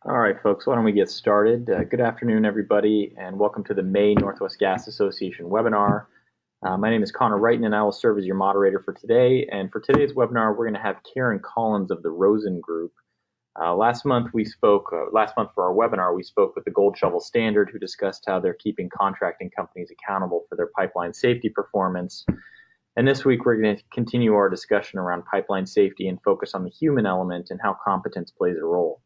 All right, folks, why don't we get started? Good afternoon, everybody, and welcome to the May Northwest Gas Association webinar. My name is Connor Wrighton, and I will serve as your moderator for today. And for today's webinar, we're going to have Karen Collins of the Rosen Group. Last month for our webinar, we spoke with the Gold Shovel Standard, who discussed how they're keeping contracting companies accountable for their pipeline safety performance. And this week, we're going to continue our discussion around pipeline safety and focus on the human element and how competence plays a role.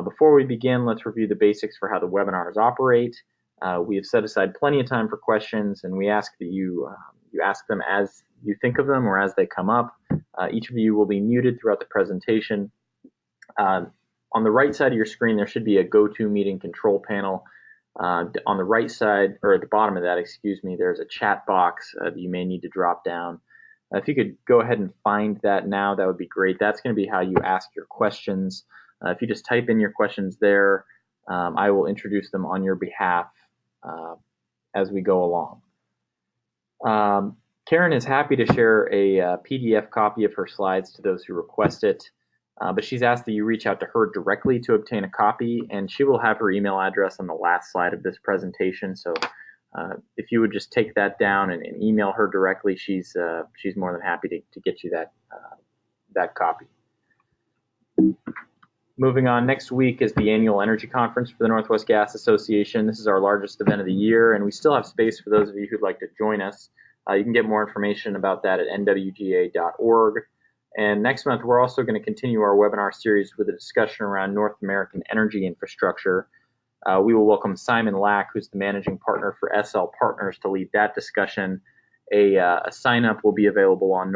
Before we begin, let's review the basics for how the webinars operate. We have set aside plenty of time for questions, and we ask that you ask them as you think of them or as they come up. Each of you will be muted throughout the presentation. On the right side of your screen, there should be a GoToMeeting control panel. On the right side, or at the bottom of that, excuse me, there's a chat box that you may need to drop down. If you could go ahead and find that now, that would be great. That's going to be how you ask your questions. If you just type in your questions there, I will introduce them on your behalf as we go along. Karen is happy to share a PDF copy of her slides to those who request it, but she's asked that you reach out to her directly to obtain a copy, and she will have her email address on the last slide of this presentation. So if you would just take that down and email her directly, she's more than happy to get you that copy. Moving on, next week is the annual energy conference for the Northwest Gas Association. This is our largest event of the year, and we still have space for those of you who'd like to join us. You can get more information about that at NWGA.org. And next month, we're also going to continue our webinar series with a discussion around North American energy infrastructure. We will welcome Simon Lack, who's the managing partner for SL Partners, to lead that discussion. A sign-up will be available on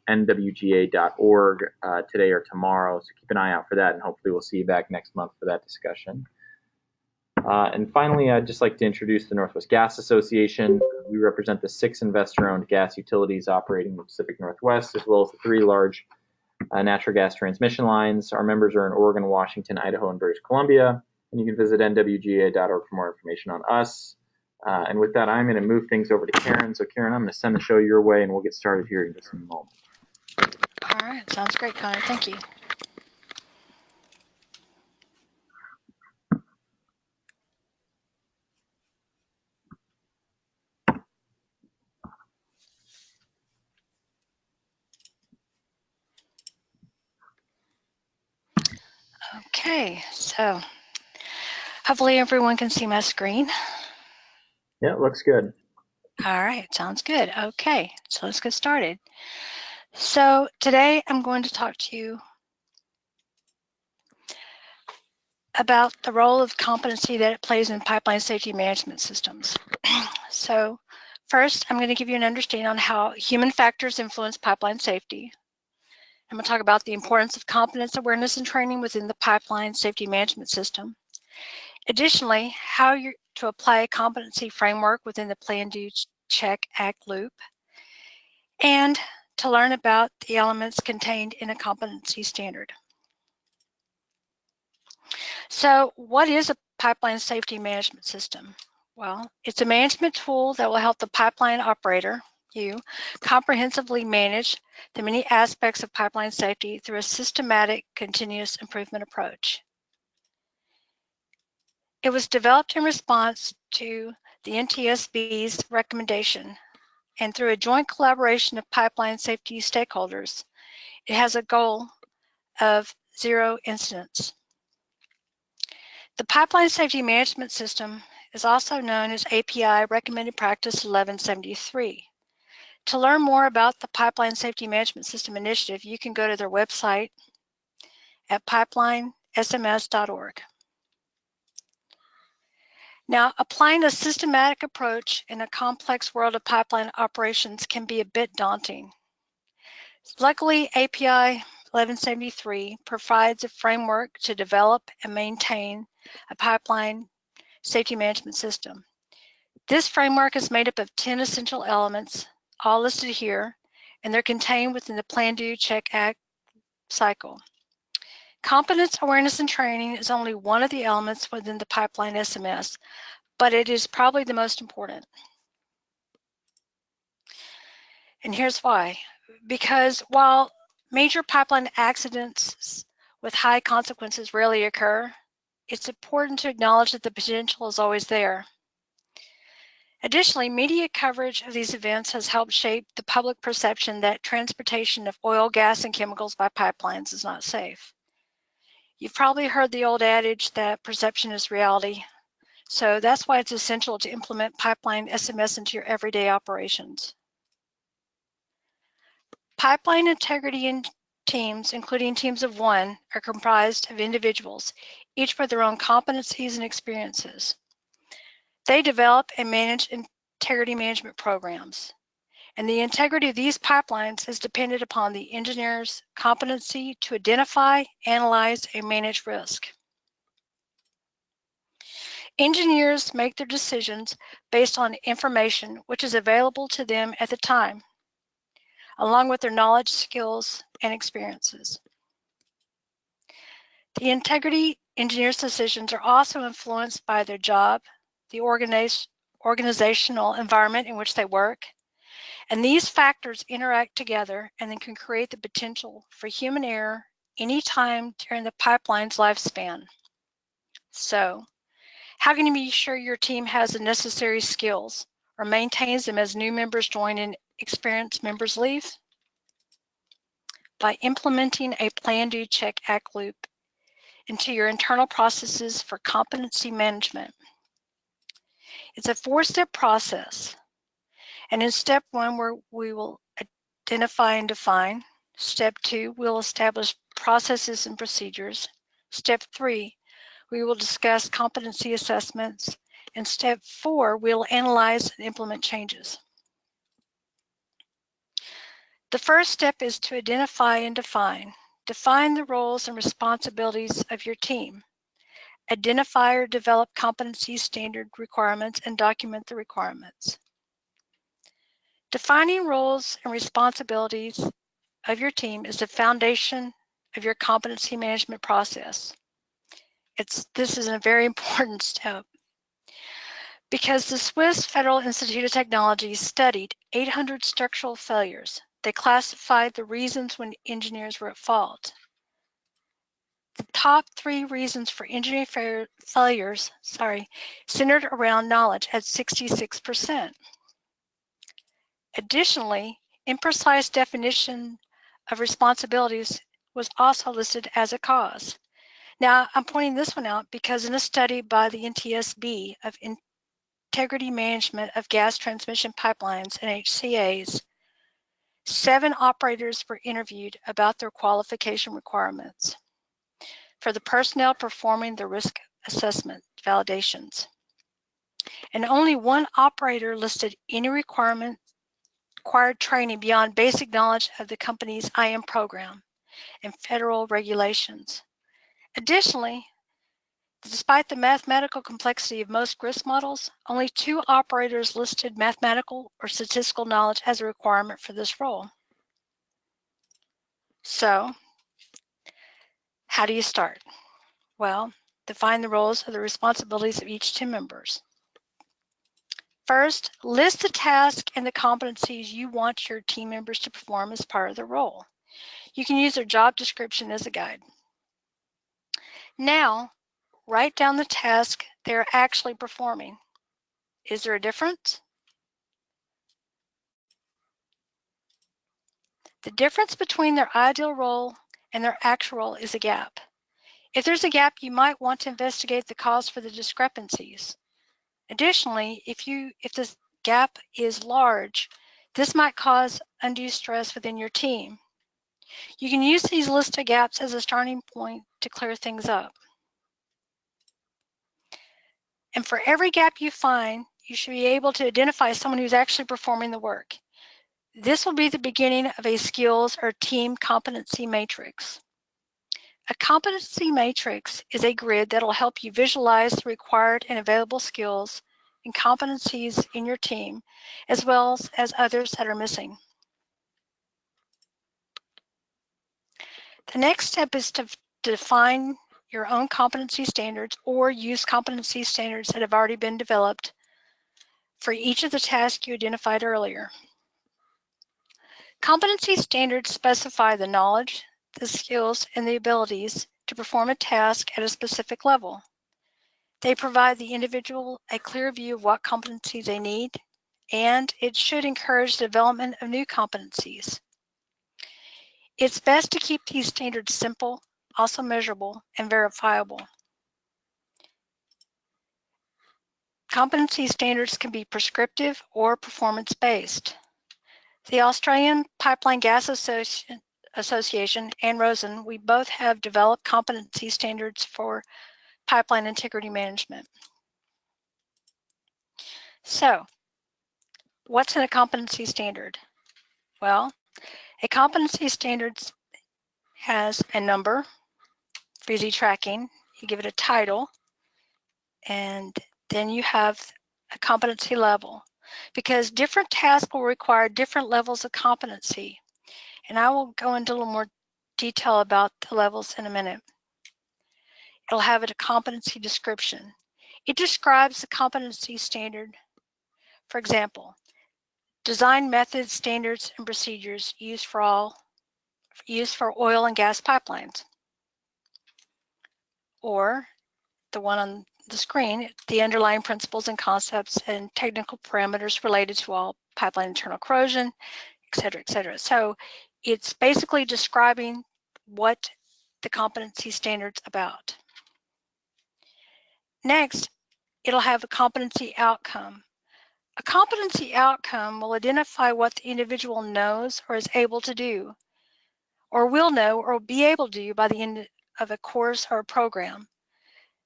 NWGA.org today or tomorrow, so keep an eye out for that, and hopefully we'll see you back next month for that discussion. And finally, I'd just like to introduce the Northwest Gas Association. We represent the 6 investor-owned gas utilities operating in the Pacific Northwest, as well as the 3 large natural gas transmission lines. Our members are in Oregon, Washington, Idaho, and British Columbia, and you can visit nwga.org for more information on us. And with that, I'm going to move things over to Karen. So Karen, I'm going to send the show your way, and we'll get started here in just a moment. All right, sounds great, Connor. Thank you. Okay, so hopefully everyone can see my screen. Yeah, it looks good. All right, sounds good. Okay, so let's get started. So today I'm going to talk to you about the role of competency that it plays in pipeline safety management systems. So first, I'm going to give you an understanding on how human factors influence pipeline safety. I'm going to talk about the importance of competence awareness and training within the pipeline safety management system. Additionally, how you're to apply a competency framework within the Plan, Do, Check, Act loop, and to learn about the elements contained in a competency standard. So what is a pipeline safety management system? Well, it's a management tool that will help the pipeline operator, you, comprehensively manage the many aspects of pipeline safety through a systematic continuous improvement approach. It was developed in response to the NTSB's recommendation, and through a joint collaboration of pipeline safety stakeholders, it has a goal of 0 incidents. The Pipeline Safety Management System is also known as API Recommended Practice 1173. To learn more about the Pipeline Safety Management System Initiative, you can go to their website at pipeline.sms.org. Now, applying a systematic approach in a complex world of pipeline operations can be a bit daunting. Luckily, API 1173 provides a framework to develop and maintain a pipeline safety management system. This framework is made up of 10 essential elements, all listed here, and they're contained within the Plan, Do, Check, Act cycle. Competence, awareness, and training is only one of the elements within the pipeline SMS, but it is probably the most important. And here's why. Because while major pipeline accidents with high consequences rarely occur, it's important to acknowledge that the potential is always there. Additionally, media coverage of these events has helped shape the public perception that transportation of oil, gas, and chemicals by pipelines is not safe. You've probably heard the old adage that perception is reality, so that's why it's essential to implement pipeline SMS into your everyday operations. Pipeline integrity teams, including teams of one, are comprised of individuals, each with their own competencies and experiences. They develop and manage integrity management programs. And the integrity of these pipelines is dependent upon the engineer's competency to identify, analyze, and manage risk. Engineers make their decisions based on information which is available to them at the time, along with their knowledge, skills, and experiences. The integrity engineers' decisions are also influenced by their job, the organizational environment in which they work, and these factors interact together and then can create the potential for human error anytime during the pipeline's lifespan. So, how can you be sure your team has the necessary skills or maintains them as new members join and experienced members leave? By implementing a plan, do, check, act loop into your internal processes for competency management. It's a 4-step process. And in step 1, where we will identify and define. Step 2, we'll establish processes and procedures. Step 3, we will discuss competency assessments. And step 4, we'll analyze and implement changes. The first step is to identify and define. Define the roles and responsibilities of your team. Identify or develop competency standard requirements and document the requirements. Defining roles and responsibilities of your team is the foundation of your competency management process. This is a very important step because the Swiss Federal Institute of Technology studied 800 structural failures. They classified the reasons when engineers were at fault. The top 3 reasons for engineering failures, centered around knowledge at 66%. Additionally, imprecise definition of responsibilities was also listed as a cause. Now, I'm pointing this one out because in a study by the NTSB of integrity management of gas transmission pipelines and HCAs, 7 operators were interviewed about their qualification requirements for the personnel performing the risk assessment validations. And only 1 operator listed any required training beyond basic knowledge of the company's IM program and federal regulations. Additionally, despite the mathematical complexity of most risk models, only 2 operators listed mathematical or statistical knowledge as a requirement for this role. So, how do you start? Well, define the roles or the responsibilities of each team members. First, list the tasks and the competencies you want your team members to perform as part of the role. You can use their job description as a guide. Now, write down the task they're actually performing. Is there a difference? The difference between their ideal role and their actual role is a gap. If there's a gap, you might want to investigate the cause for the discrepancies. Additionally, if this gap is large, this might cause undue stress within your team. You can use these list of gaps as a starting point to clear things up. And for every gap you find, you should be able to identify someone who's actually performing the work. This will be the beginning of a skills or team competency matrix. A competency matrix is a grid that will help you visualize the required and available skills and competencies in your team, as well as others that are missing. The next step is to define your own competency standards or use competency standards that have already been developed for each of the tasks you identified earlier. Competency standards specify the knowledge, the skills, and the abilities to perform a task at a specific level. They provide the individual a clear view of what competencies they need, and it should encourage the development of new competencies. It's best to keep these standards simple, also measurable, and verifiable. Competency standards can be prescriptive or performance-based. The Australian Pipeline Gas Association and Rosen, we both have developed competency standards for pipeline integrity management. So, what's in a competency standard? Well, a competency standard has a number for easy tracking. You give it a title, and then you have a competency level, because different tasks will require different levels of competency. And I will go into a little more detail about the levels in a minute. It'll have a competency description. It describes the competency standard. For example, design methods, standards, and procedures used for oil and gas pipelines. Or the one on the screen, the underlying principles and concepts and technical parameters related to all pipeline internal corrosion, et cetera, et cetera. So it's basically describing what the competency standard's about. Next, it'll have a competency outcome. A competency outcome will identify what the individual knows or is able to do, or will know or be able to do by the end of a course or a program,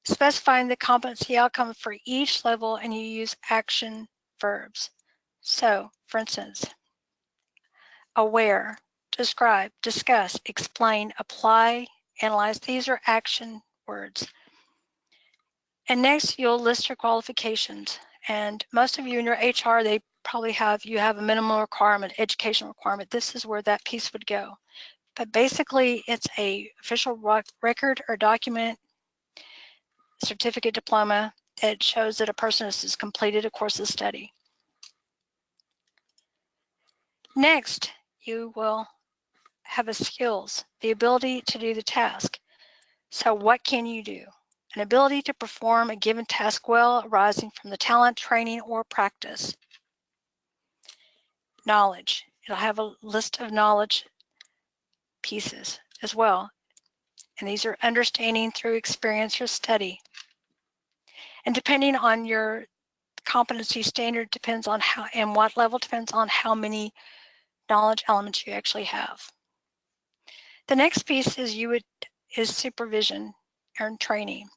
specifying the competency outcome for each level, and you use action verbs. So, for instance, aware, describe, discuss, explain, apply, analyze. These are action words. And next, you'll list your qualifications. And most of you in your HR, they probably have a minimum requirement, education requirement. This is where that piece would go. But basically, it's a official record or document, certificate, diploma that shows that a person has completed a course of study. Next, you will have a skills, the ability to do the task. So what can you do? An ability to perform a given task well, arising from the talent, training, or practice. Knowledge. It'll have a list of knowledge pieces as well. And these are understanding through experience or study. And depending on your competency standard, depends on how and what level, depends on how many knowledge elements you actually have. The next piece is supervision and training.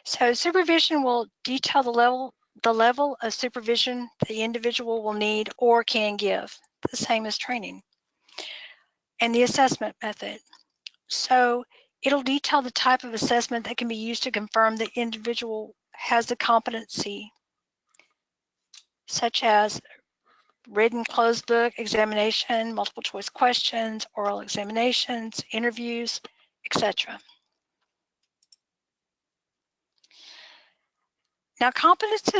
So supervision will detail the level of supervision the individual will need or can give, the same as training. And the assessment method. So it'll detail the type of assessment that can be used to confirm the individual has the competency, such as written closed book examination, multiple choice questions, oral examinations, interviews, etc. Now, competence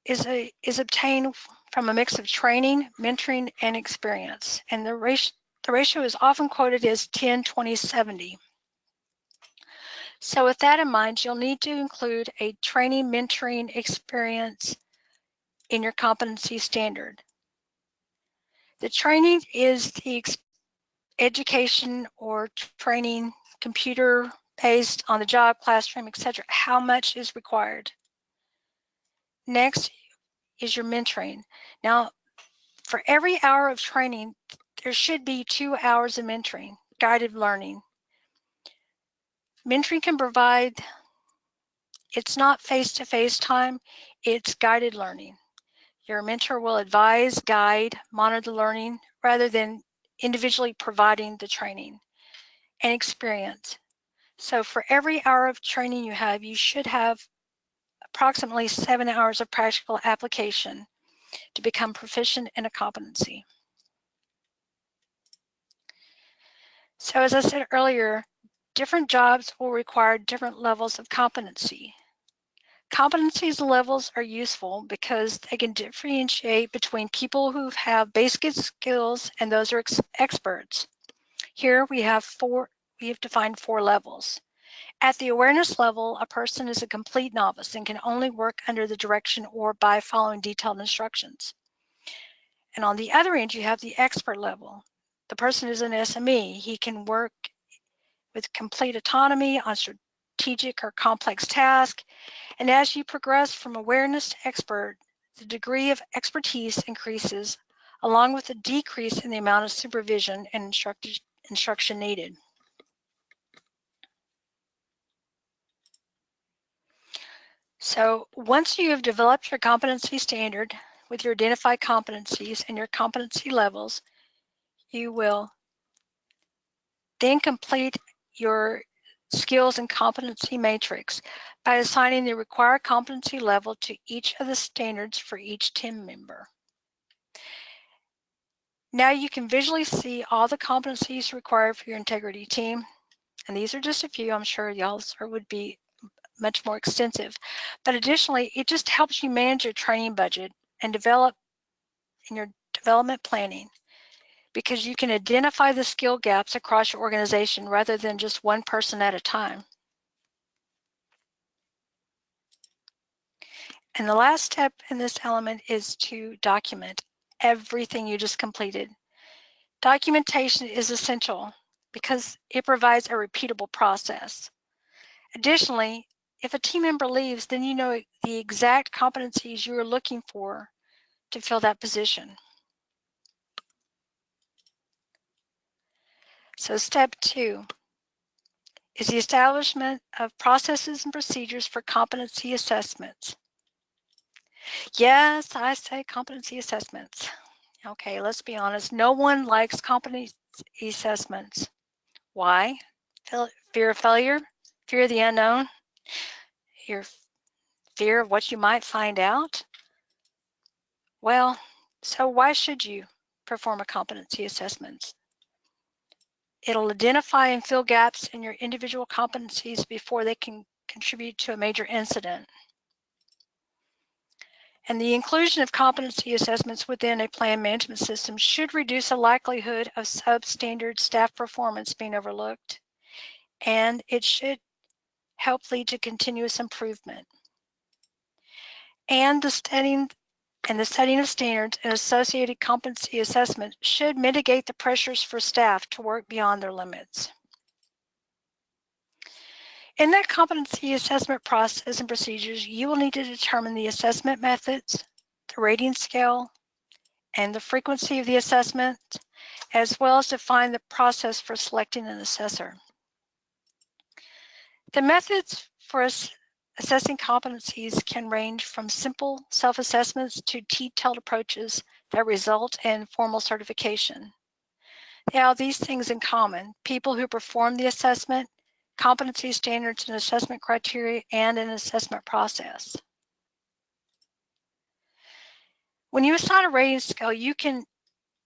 is obtained from a mix of training, mentoring, and experience. And the ratio is often quoted as 10-20-70. So with that in mind, you'll need to include a training, mentoring experience in your competency standard. The training is the education or training, computer based on the job, classroom, etc. How much is required? Next is your mentoring. Now, for every hour of training, there should be 2 hours of mentoring, guided learning. Mentoring can provide, it's not face-to-face time, it's guided learning. Your mentor will advise, guide, monitor the learning, rather than individually providing the training and experience. So for every hour of training you should have approximately 7 hours of practical application to become proficient in a competency. So as I said earlier, different jobs will require different levels of competency. Competencies levels are useful because they can differentiate between people who have basic skills and those who are experts. Here we have defined 4 levels. At the awareness level, a person is a complete novice and can only work under the direction or by following detailed instructions. And on the other end, you have the expert level. The person is an SME. He can work with complete autonomy on strategic or complex tasks. And as you progress from awareness to expert, the degree of expertise increases, along with a decrease in the amount of supervision and instruction needed. So once you have developed your competency standard with your identified competencies and your competency levels, you will then complete your skills and competency matrix by assigning the required competency level to each of the standards for each team member. Now you can visually see all the competencies required for your integrity team, and these are just a few. I'm sure y'all's would be much more extensive, but additionally, it just helps you manage your training budget and develop in your development planning, because you can identify the skill gaps across your organization rather than just one person at a time. And the last step in this element is to document everything you just completed. Documentation is essential because it provides a repeatable process. Additionally, if a team member leaves, then you know the exact competencies you are looking for to fill that position. So step 2 is the establishment of processes and procedures for competency assessments. Yes, I say competency assessments. Okay, let's be honest. No one likes competency assessments. Why? Fear of failure, fear of the unknown, your fear of what you might find out. Well, so why should you perform a competency assessment? It'll identify and fill gaps in your individual competencies before they can contribute to a major incident. And the inclusion of competency assessments within a plan management system should reduce the likelihood of substandard staff performance being overlooked, and it should help lead to continuous improvement. And the setting of standards and associated competency assessment should mitigate the pressures for staff to work beyond their limits. In that competency assessment process and procedures, you will need to determine the assessment methods, the rating scale, and the frequency of the assessment, as well as define the process for selecting an assessor. The methods for assessing competencies can range from simple self-assessments to detailed approaches that result in formal certification. They have these things in common: people who perform the assessment, competency standards and assessment criteria, and an assessment process. When you assign a rating scale, you can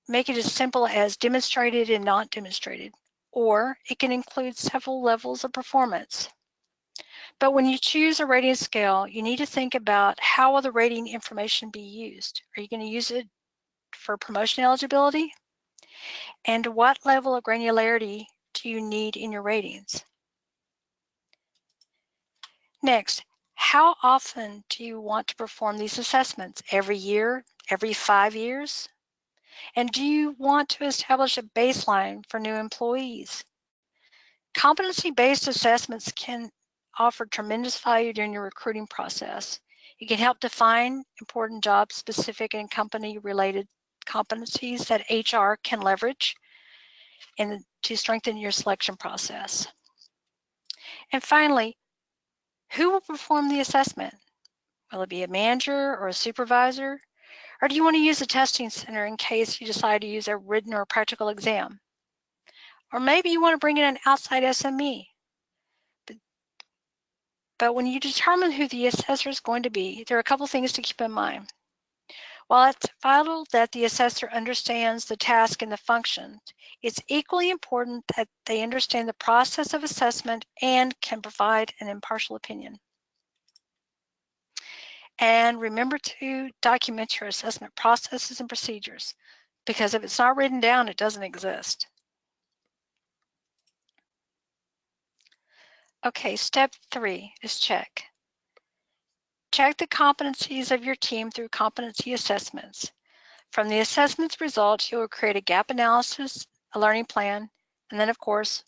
make it as simple as demonstrated and not demonstrated, or it can include several levels of performance. But when you choose a rating scale, you need to think about how will the rating information be used. Are you going to use it for promotion eligibility? And what level of granularity do you need in your ratings? Next, how often do you want to perform these assessments? Every year? Every 5 years? And do you want to establish a baseline for new employees? Competency-based assessments can offer tremendous value during your recruiting process. It can help define important job-specific and company-related competencies that HR can leverage and to strengthen your selection process. And finally, who will perform the assessment? Will it be a manager or a supervisor? Or do you want to use a testing center in case you decide to use a written or practical exam? Or maybe you want to bring in an outside SME. But when you determine who the assessor is going to be, there are a couple things to keep in mind. While it's vital that the assessor understands the task and the function, it's equally important that they understand the process of assessment and can provide an impartial opinion. And remember to document your assessment processes and procedures, because if it's not written down, it doesn't exist. Okay, step 3 is check. Check the competencies of your team through competency assessments. From the assessment's results, you will create a gap analysis, a learning plan, and then, of course,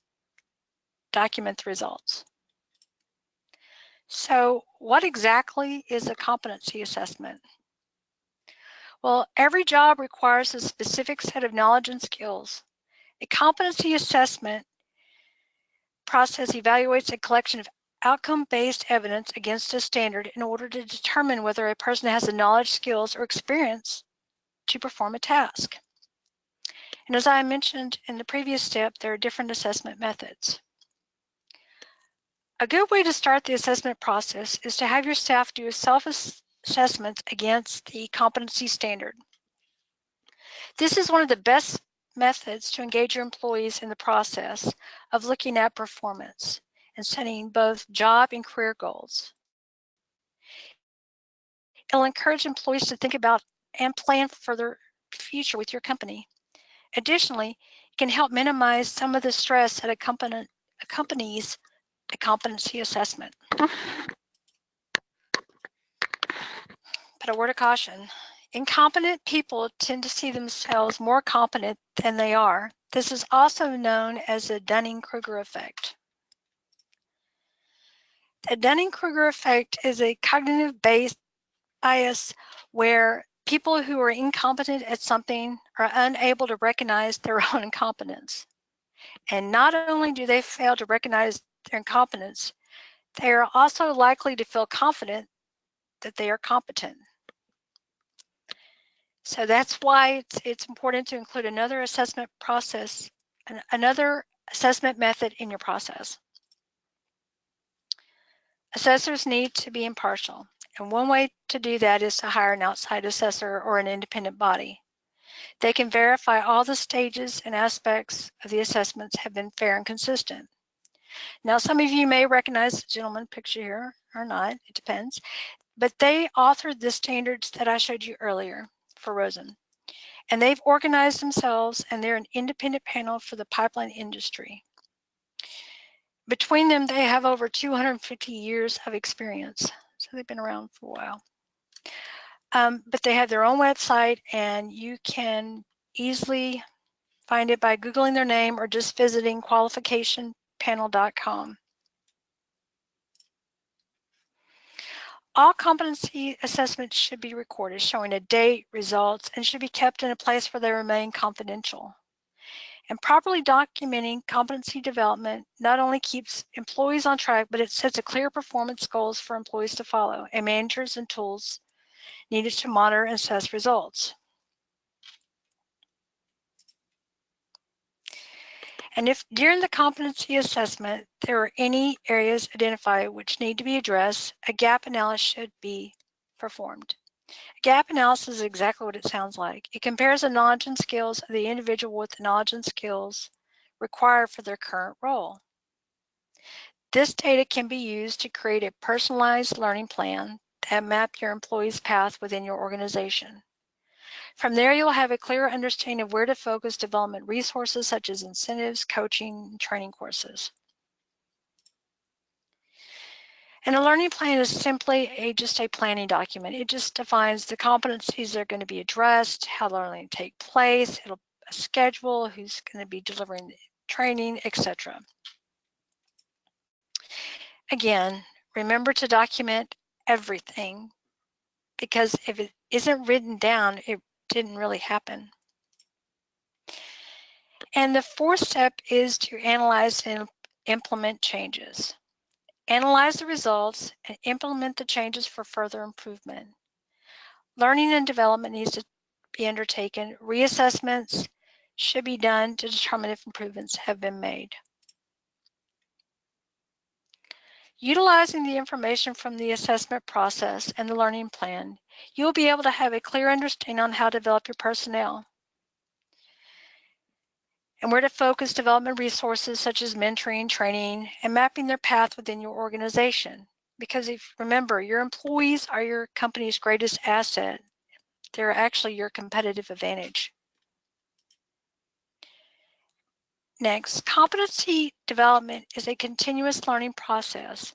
document the results. So, what exactly is a competency assessment? Well, every job requires a specific set of knowledge and skills. A competency assessment process evaluates a collection of outcome-based evidence against a standard in order to determine whether a person has the knowledge, skills, or experience to perform a task. And as I mentioned in the previous step, there are different assessment methods. A good way to start the assessment process is to have your staff do a self-assessment against the competency standard. This is one of the best methods to engage your employees in the process of looking at performance and setting both job and career goals. It'll encourage employees to think about and plan for their future with your company. Additionally, it can help minimize some of the stress that accompanies a competency assessment. But a word of caution. Incompetent people tend to see themselves more competent than they are. This is also known as the Dunning-Kruger effect. The Dunning-Kruger effect is a cognitive-based bias where people who are incompetent at something are unable to recognize their own incompetence. And not only do they fail to recognize their incompetence, they are also likely to feel confident that they are competent. So that's why it's important to include another assessment process, another assessment method in your process. Assessors need to be impartial, and one way to do that is to hire an outside assessor or an independent body. They can verify all the stages and aspects of the assessments have been fair and consistent. Now, some of you may recognize the gentleman picture here or not, it depends, but they authored the standards that I showed you earlier for Rosen. And they've organized themselves, and they're an independent panel for the pipeline industry. Between them, they have over 250 years of experience. So they've been around for a while. But they have their own website, and you can easily find it by Googling their name or just visiting qualificationpanel.com. All competency assessments should be recorded, showing a date, results, and should be kept in a place where they remain confidential. And properly documenting competency development not only keeps employees on track, but it sets a clear performance goals for employees to follow, and managers and tools needed to monitor and assess results. And if during the competency assessment there are any areas identified which need to be addressed, a gap analysis should be performed. A gap analysis is exactly what it sounds like. It compares the knowledge and skills of the individual with the knowledge and skills required for their current role. This data can be used to create a personalized learning plan that maps your employee's path within your organization. From there, you'll have a clearer understanding of where to focus development resources such as incentives, coaching, and training courses. And a learning plan is simply just a planning document. It just defines the competencies that are going to be addressed, how the learning will take place, it'll a schedule, who's going to be delivering the training, etc. Again, remember to document everything, because if it isn't written down, it didn't really happen. And the fourth step is to analyze and implement changes. Analyze the results and implement the changes for further improvement. Learning and development needs to be undertaken. Reassessments should be done to determine if improvements have been made. Utilizing the information from the assessment process and the learning plan, you will be able to have a clear understanding on how to develop your personnel and where to focus development resources such as mentoring, training, and mapping their path within your organization. Because remember, your employees are your company's greatest asset. They're actually your competitive advantage. Next, competency development is a continuous learning process.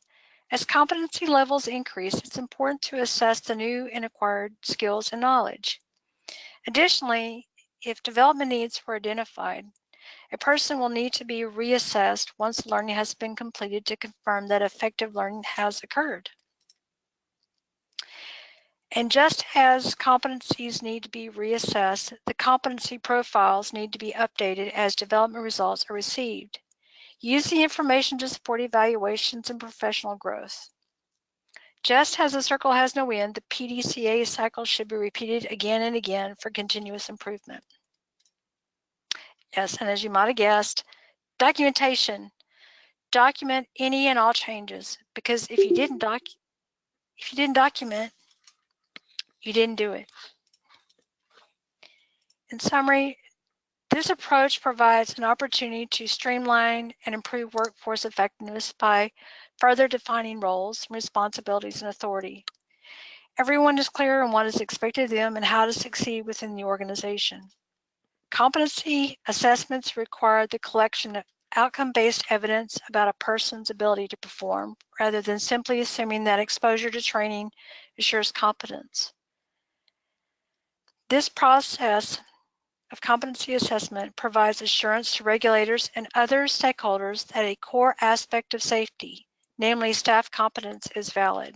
As competency levels increase, it's important to assess the new and acquired skills and knowledge. Additionally, if development needs were identified, a person will need to be reassessed once learning has been completed to confirm that effective learning has occurred. And just as competencies need to be reassessed, the competency profiles need to be updated as development results are received. Use the information to support evaluations and professional growth. Just as a circle has no end, the PDCA cycle should be repeated again and again for continuous improvement. Yes, and as you might have guessed, documentation. Document any and all changes, because if you didn't document, you didn't do it. In summary, this approach provides an opportunity to streamline and improve workforce effectiveness by further defining roles, responsibilities, and authority. Everyone is clear on what is expected of them and how to succeed within the organization. Competency assessments require the collection of outcome-based evidence about a person's ability to perform, rather than simply assuming that exposure to training assures competence. This process of competency assessment provides assurance to regulators and other stakeholders that a core aspect of safety, namely staff competence, is valid.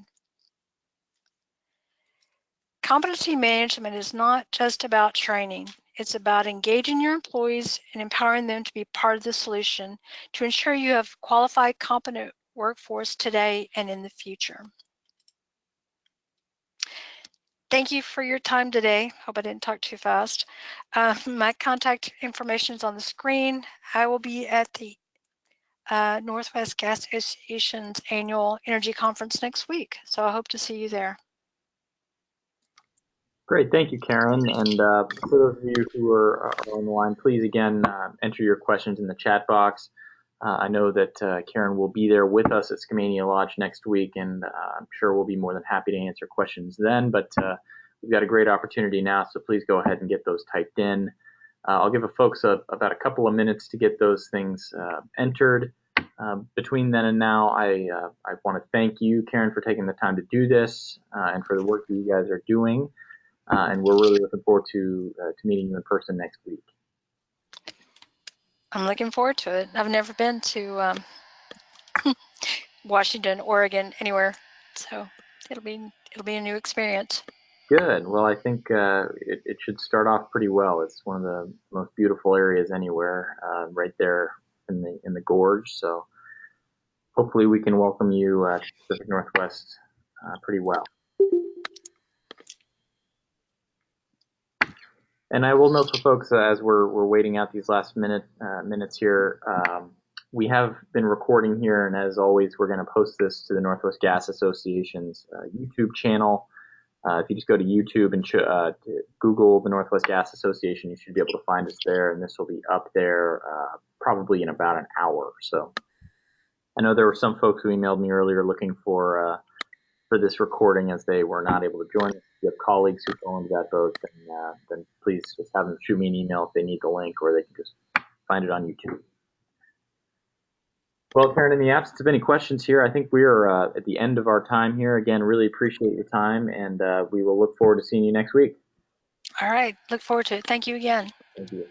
Competency management is not just about training. It's about engaging your employees and empowering them to be part of the solution to ensure you have qualified, competent workforce today and in the future. Thank you for your time today. Hope I didn't talk too fast. My contact information is on the screen. I will be at the Northwest Gas Association's annual energy conference next week, so I hope to see you there. Great, thank you, Karen. And for those of you who are on the line, please again enter your questions in the chat box. I know that Karen will be there with us at Skamania Lodge next week, and I'm sure we'll be more than happy to answer questions then. But we've got a great opportunity now, so please go ahead and get those typed in. I'll give folks about a couple of minutes to get those things entered. Between then and now, I want to thank you, Karen, for taking the time to do this and for the work that you guys are doing. And we're really looking forward to meeting you in person next week. I'm looking forward to it. I've never been to Washington, Oregon, anywhere, so it'll be a new experience. Good. Well, I think it should start off pretty well. It's one of the most beautiful areas anywhere, right there in the gorge. So hopefully we can welcome you to the Pacific Northwest pretty well. And I will note for folks as we're waiting out these last minutes here, we have been recording here, and as always, we're going to post this to the Northwest Gas Association's YouTube channel. If you just go to YouTube and Google the Northwest Gas Association, you should be able to find us there, and this will be up there probably in about an hour. So I know there were some folks who emailed me earlier looking for this recording as they were not able to join us. If you have colleagues who fall into that boat, then please just have them shoot me an email if they need the link, or they can just find it on YouTube. Well, Karen, in the absence of any questions here, I think we are at the end of our time here. Again, really appreciate your time, and we will look forward to seeing you next week. All right. Look forward to it. Thank you again. Thank you.